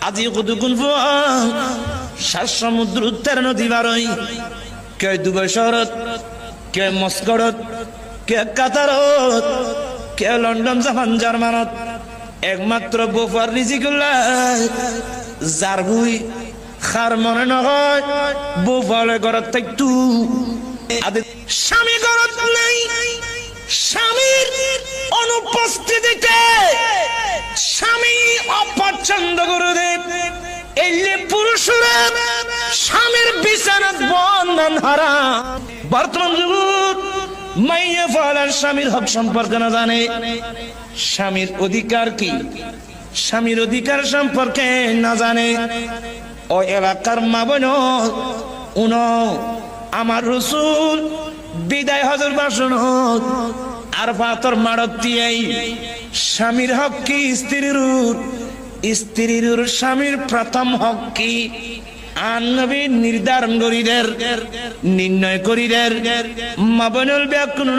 আজি কতক্ষণ সাত সমুদ্র উত্তর নদী বারই কে দুবাই শহরত কে মস্কোত কে কাতারত কে লন্ডন জাপান জার্মানত একমাত্র বোফার রিজিকুল্লাহ যার বুই খার মনে নহয় বোফালে ঘরত থাকতু স্বামী ঘরত নাই স্বামীর অনুপস্থিতিতে স্বামী অপছন্দ করে এলে পুরুষরা স্বামীর বিছানাত বন্ধন হারাম। বর্তমান যুগ মাইয়া ফলার স্বামীর হক সম্পর্কে না জানে, স্বামীর অধিকার কি, স্বামীর অধিকার সম্পর্কে না জানে। ও এলাকার মা বোন উনো আমার রাসূল বিদায় হজর ভাষণ আর পাথর মারতি স্বামীর হক কি, স্ত্রীর স্বামীর প্রথম হক কি আন নবী নির্ধারণ করিদের নির্ণয় করিদের মা বোনের ব্যাকুল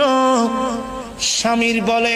স্বামীর বলে